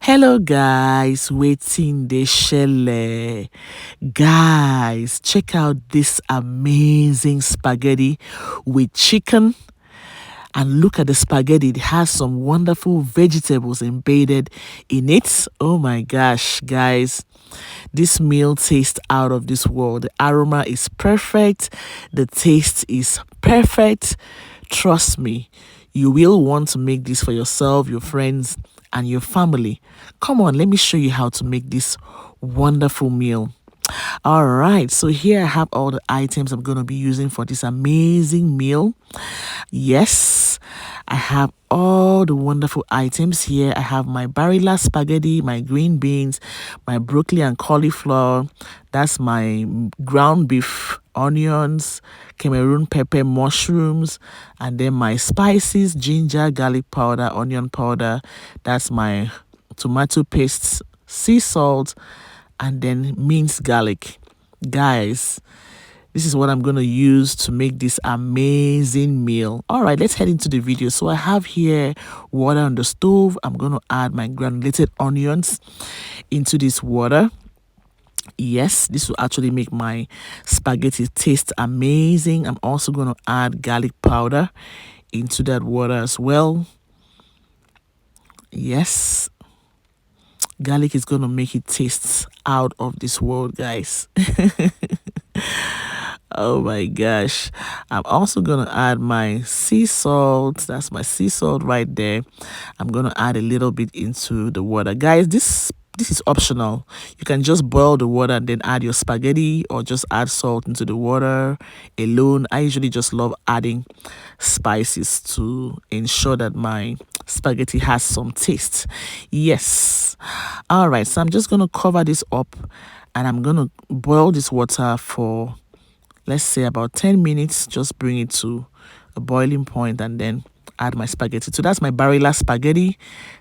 Hello guys, waiting the shelle. Guys, check out this amazing spaghetti with chicken. And look at the spaghetti, it has some wonderful vegetables embedded in it. Oh my gosh, guys, this meal tastes out of this world. The aroma is perfect, the taste is perfect. Trust me, you will want to make this for yourself, your friends, and your family. Come on, let me show you how to make this wonderful meal. All right, so here I have all the items I'm going to be using for this amazing meal. Yes, I have all the wonderful items here. I have my Barilla spaghetti, my green beans, my broccoli and cauliflower. That's my ground beef, onions, Cameroon pepper, mushrooms, and then my spices, ginger, garlic powder, onion powder. That's my tomato paste, sea salt, and then minced garlic. Guys, this is what I'm going to use to make this amazing meal. All right, let's head into the video. So I have here water on the stove. I'm going to add my granulated onions into this water. Yes, this will actually make my spaghetti taste amazing. I'm also going to add garlic powder into that water as well. Yes, garlic is going to make it taste out of this world, guys. Oh my gosh. I'm also going to add my sea salt. That's my sea salt right there. I'm going to add a little bit into the water. Guys, this is optional. You can just boil the water and then add your spaghetti, or just add salt into the water alone. I usually just love adding spices to ensure that my spaghetti has some taste. Yes. All right, so I'm just going to cover this up and I'm going to boil this water for, let's say, about 10 minutes. Just bring it to a boiling point and then add my spaghetti. So that's my Barilla spaghetti.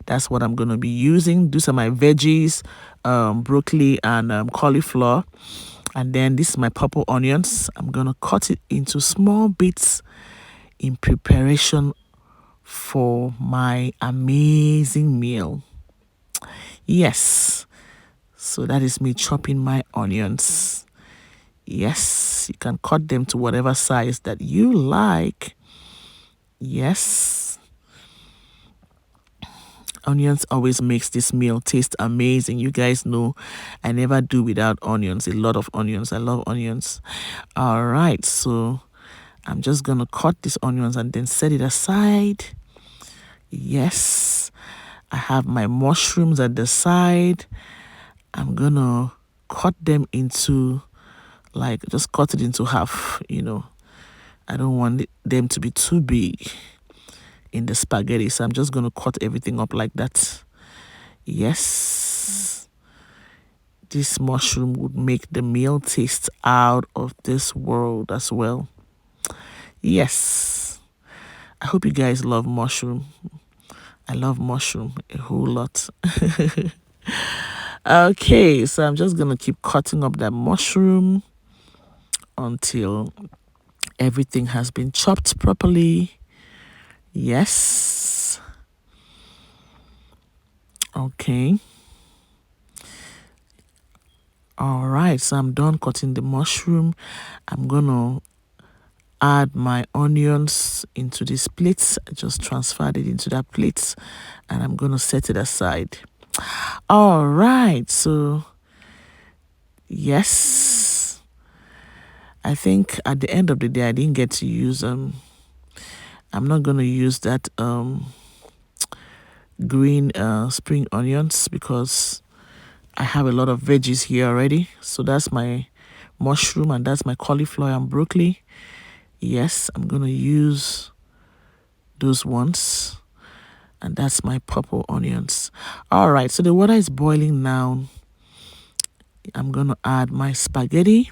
That's what I'm going to be using. These are my veggies, broccoli and cauliflower. And then this is my purple onions. I'm going to cut it into small bits in preparation for my amazing meal. Yes. So that is me chopping my onions. Yes, you can cut them to whatever size that you like. Yes. Onions always makes this meal taste amazing. You guys know I never do without onions. A lot of onions. I love onions. All right, so I'm just going to cut these onions and then set it aside. Yes. I have my mushrooms at the side. I'm going to cut them into, like, just cut it into half, you know. I don't want them to be too big in the spaghetti, so I'm just going to cut everything up like that. Yes. This mushroom would make the meal taste out of this world as well. Yes. I hope you guys love mushroom. I love mushroom a whole lot. Okay, so I'm just going to keep cutting up that mushroom until everything has been chopped properly. Yes. Okay. All right, so I'm done cutting the mushroom. I'm going to add my onions into this plate. I just transferred it into that plate and I'm going to set it aside. All right, so yes, I think at the end of the day I didn't get to use I'm not going to use that green spring onions because I have a lot of veggies here already. So that's my mushroom and that's my cauliflower and broccoli. Yes, I'm going to use those ones. And that's my purple onions. All right, so the water is boiling now. I'm going to add my spaghetti.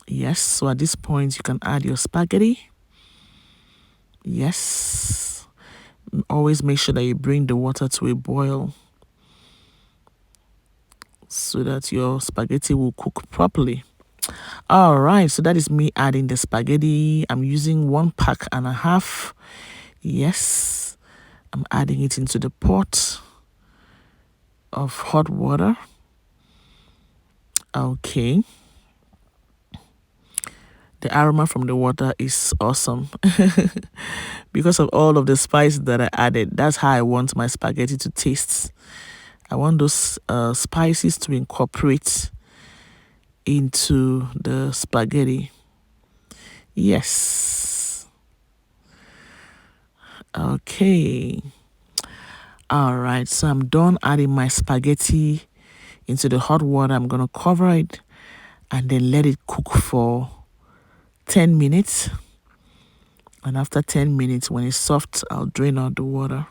Yes, so at this point, you can add your spaghetti. Yes. Always make sure that you bring the water to a boil so that your spaghetti will cook properly. All right, so that is me adding the spaghetti. I'm using 1.5 packs. Yes. I'm adding it into the pot. of hot water. Okay. The aroma from the water is awesome. Because of all of the spices that I added, that's how I want my spaghetti to taste. I want those spices to incorporate into the spaghetti. Yes. Okay. All right. So I'm done adding my spaghetti into the hot water. I'm going to cover it and then let it cook for 10 minutes. And after 10 minutes, when it's soft, I'll drain out the water.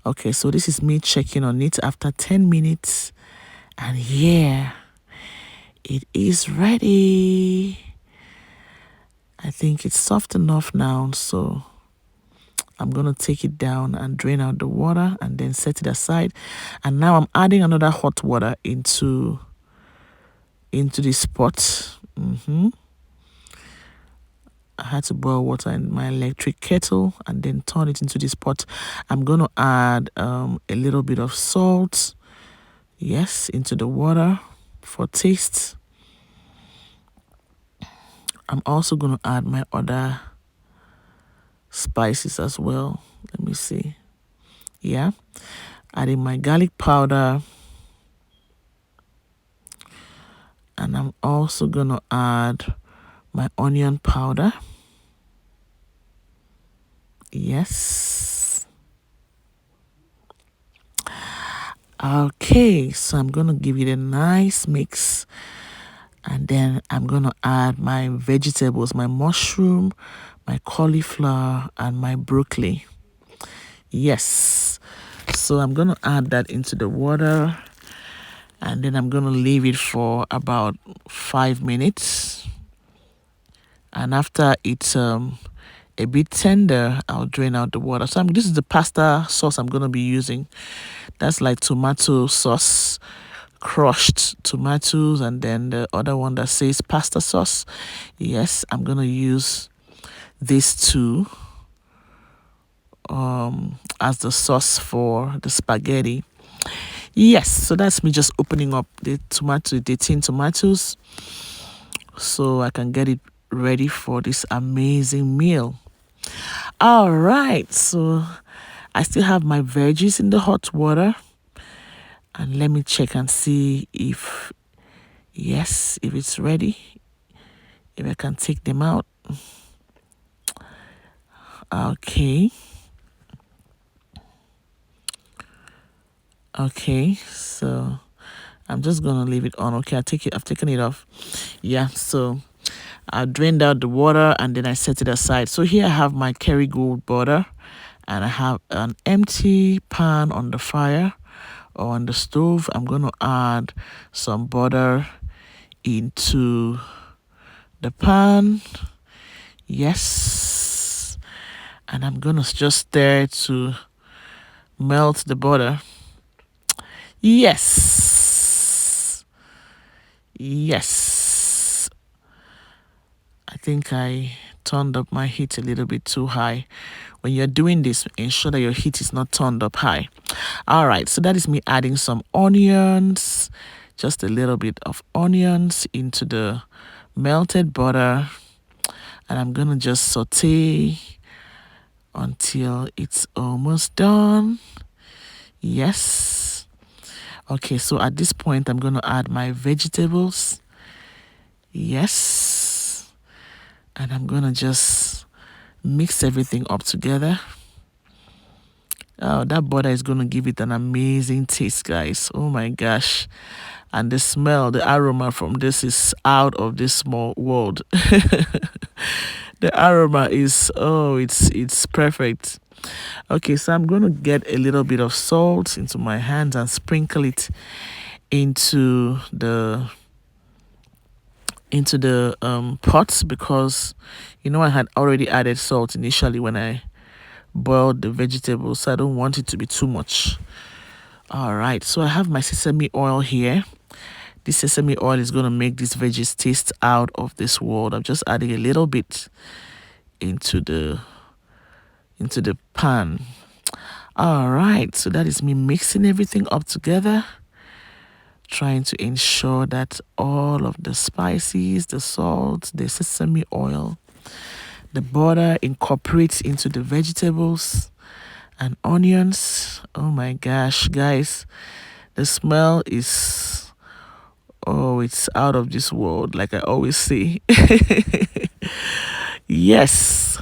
Okay, so this is me checking on it after 10 minutes. And yeah, it is ready. I think it's soft enough now, so I'm going to take it down and drain out the water and then set it aside. And now I'm adding another hot water into this pot. I had to boil water in my electric kettle and then turn it into this pot. I'm going to add a little bit of salt, yes, into the water for taste. I'm also going to add my other spices as well. Let me see. Yeah, adding my garlic powder. And I'm also going to add my onion powder. Yes. Okay, so I'm going to give it a nice mix. And then I'm going to add my vegetables, my mushroom, my cauliflower, and my broccoli. Yes. So I'm going to add that into the water. And then I'm going to leave it for about 5 minutes. And after it's a bit tender, I'll drain out the water. So this is the pasta sauce I'm going to be using. That's like tomato sauce, crushed tomatoes, and then the other one that says pasta sauce. Yes, I'm going to use these two as the sauce for the spaghetti. Yes, so that's me just opening up the tin tomatoes, so I can get it ready for this amazing meal. All right, so I still have my veggies in the hot water, and let me check and see if it's ready, if I can take them out. Okay, so I'm just gonna leave it on. Okay, I've taken it off. Yeah, so I drained out the water and then I set it aside. So here I have my Kerrygold butter, and I have an empty pan on the fire or on the stove. I'm gonna add some butter into the pan. Yes, and I'm gonna just stir to melt the butter. Yes. I think I turned up my heat a little bit too high. When you're doing this, ensure that your heat is not turned up high. All right, so that is me adding some onions, just a little bit of onions into the melted butter. And I'm gonna just saute until it's almost done. Yes. Okay, so at this point, I'm gonna add my vegetables. Yes. And I'm gonna just mix everything up together. Oh, that butter is gonna give it an amazing taste, guys. Oh my gosh. And the smell, the aroma from this is out of this small world. The aroma is, it's perfect. Okay, so I'm going to get a little bit of salt into my hands and sprinkle it into the pot, because I had already added salt initially when I boiled the vegetables, so I don't want it to be too much. All right, so I have my sesame oil here. This sesame oil is going to make these veggies taste out of this world. I'm just adding a little bit into the pan. All right, so that is me mixing everything up together, trying to ensure that all of the spices, the salt, the sesame oil, the butter incorporates into the vegetables and onions. Oh my gosh, guys, the smell is, oh, it's out of this world, like I always say. Yes.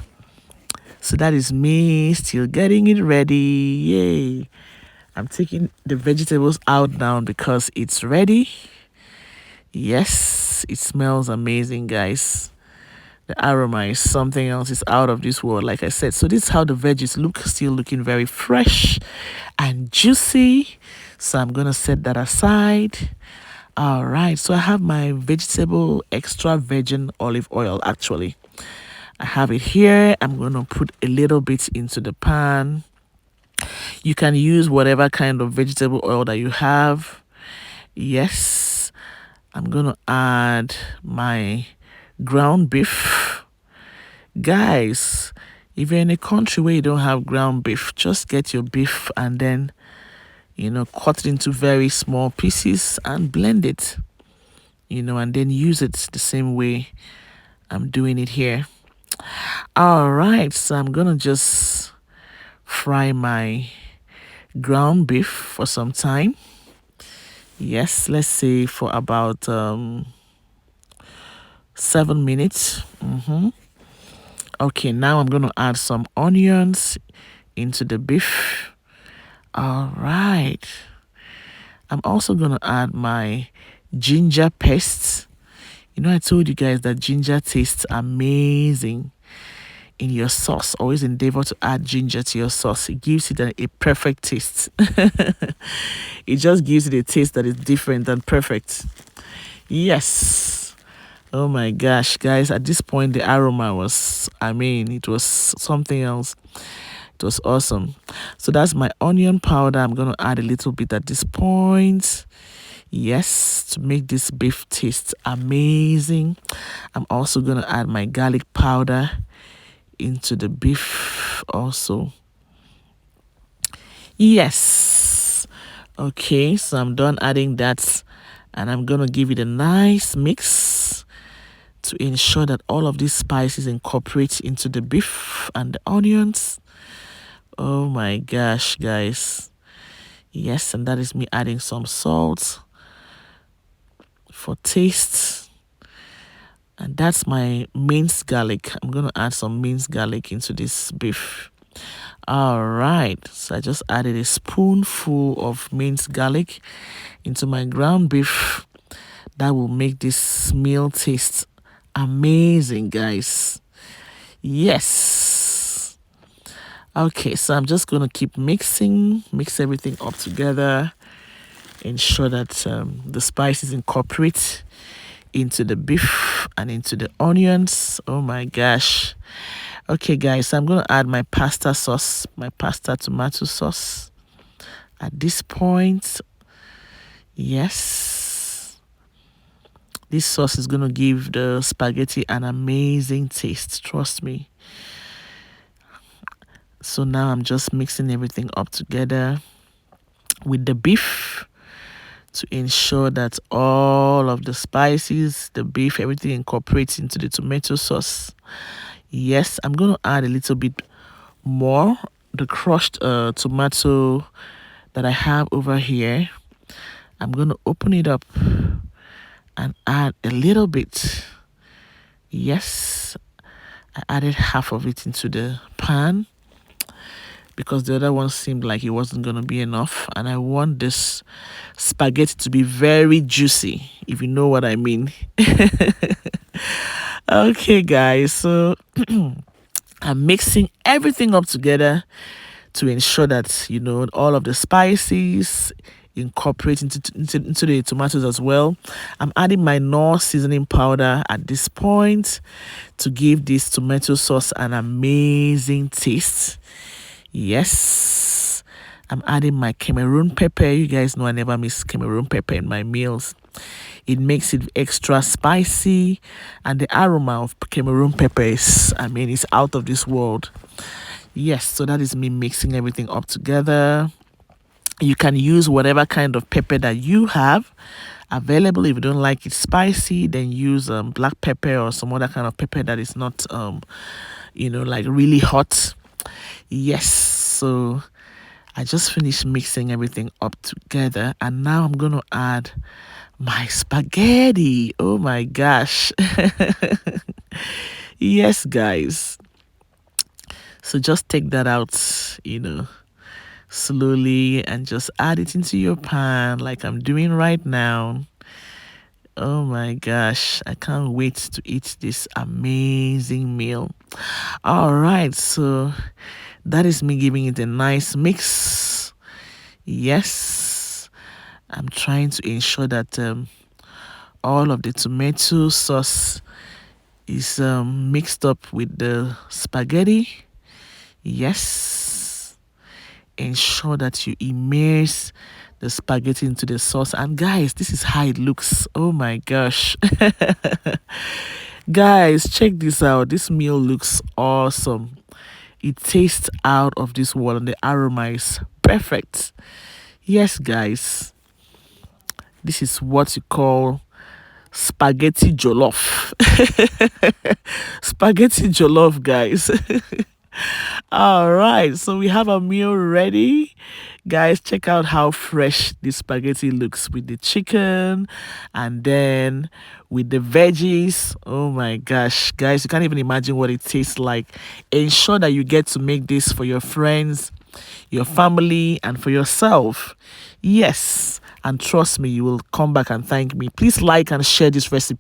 So that is me still getting it ready. Yay. I'm taking the vegetables out now because it's ready. Yes, it smells amazing, guys. The aroma is something else. It's out of this world, like I said. So this is how the veggies look, still looking very fresh and juicy. So I'm gonna set that aside. All right, so I have my vegetable extra virgin olive oil. Actually, I have it here. I'm gonna put a little bit into the pan. You can use whatever kind of vegetable oil that you have. Yes, I'm gonna add my ground beef. Guys, if you're in a country where you don't have ground beef, just get your beef and then, cut it into very small pieces and blend it, and then use it the same way I'm doing it here. All right, so I'm gonna just fry my ground beef for some time. Yes, let's say for about 7 minutes. Okay, now I'm gonna add some onions into the beef. All right, I'm also gonna add my ginger paste. I told you guys that ginger tastes amazing in your sauce. Always endeavor to add ginger to your sauce. It gives it a perfect taste. It just gives it a taste that is different and perfect. Yes. Oh my gosh, guys, at this point the aroma was, it was something else. It was awesome. So that's my onion powder. I'm going to add a little bit at this point. Yes, to make this beef taste amazing. I'm also going to add my garlic powder into the beef also. Yes. Okay, so I'm done adding that, and I'm going to give it a nice mix to ensure that all of these spices incorporate into the beef and the onions. Oh my gosh, guys. Yes, and that is me adding some salt for taste. And that's my minced garlic. I'm going to add some minced garlic into this beef. All right, so I just added a spoonful of minced garlic into my ground beef. That will make this meal taste amazing, guys. Yes. Okay, so I'm just going to keep mix everything up together, ensure that the spices incorporate into the beef and into the onions. Oh my gosh. Okay, guys, so I'm going to add my pasta sauce, my pasta tomato sauce at this point. Yes. This sauce is going to give the spaghetti an amazing taste, trust me. So now I'm just mixing everything up together with the beef to ensure that all of the spices, the beef, everything incorporates into the tomato sauce. Yes, I'm going to add a little bit more, the crushed tomato that I have over here. I'm going to open it up and add a little bit. Yes, I added half of it into the pan because the other one seemed like it wasn't going to be enough, and I want this spaghetti to be very juicy, if you know what I mean. Okay, guys, so I'm mixing everything up together to ensure that all of the spices incorporate into the tomatoes as well. I'm adding my Knorr seasoning powder at this point to give this tomato sauce an amazing taste. Yes, I'm adding my Cameroon pepper. You guys know I never miss Cameroon pepper in my meals. It makes it extra spicy, and the aroma of Cameroon pepper is, it's out of this world. Yes, so that is me mixing everything up together. You can use whatever kind of pepper that you have available. If you don't like it spicy, then use black pepper or some other kind of pepper that is not like really hot. Yes, so I just finished mixing everything up together, and now I'm gonna add my spaghetti. Oh my gosh. Yes, guys. So just take that out, slowly, and just add it into your pan like I'm doing right now. Oh my gosh, I can't wait to eat this amazing meal. All right, so that is me giving it a nice mix. Yes, I'm trying to ensure that all of the tomato sauce is mixed up with the spaghetti. Yes, ensure that you immerse the spaghetti into the sauce. And guys, this is how it looks. Oh my gosh. Guys, check this out. This meal looks awesome. It tastes out of this world, and the aroma is perfect. Yes, guys, this is what you call spaghetti jollof. Spaghetti jollof, guys. All right, so we have a meal ready. Guys, check out how fresh this spaghetti looks with the chicken and then with the veggies. Oh my gosh, guys, you can't even imagine what it tastes like. Ensure that you get to make this for your friends, your family, and for yourself. Yes, and trust me, you will come back and thank me. Please like and share this recipe.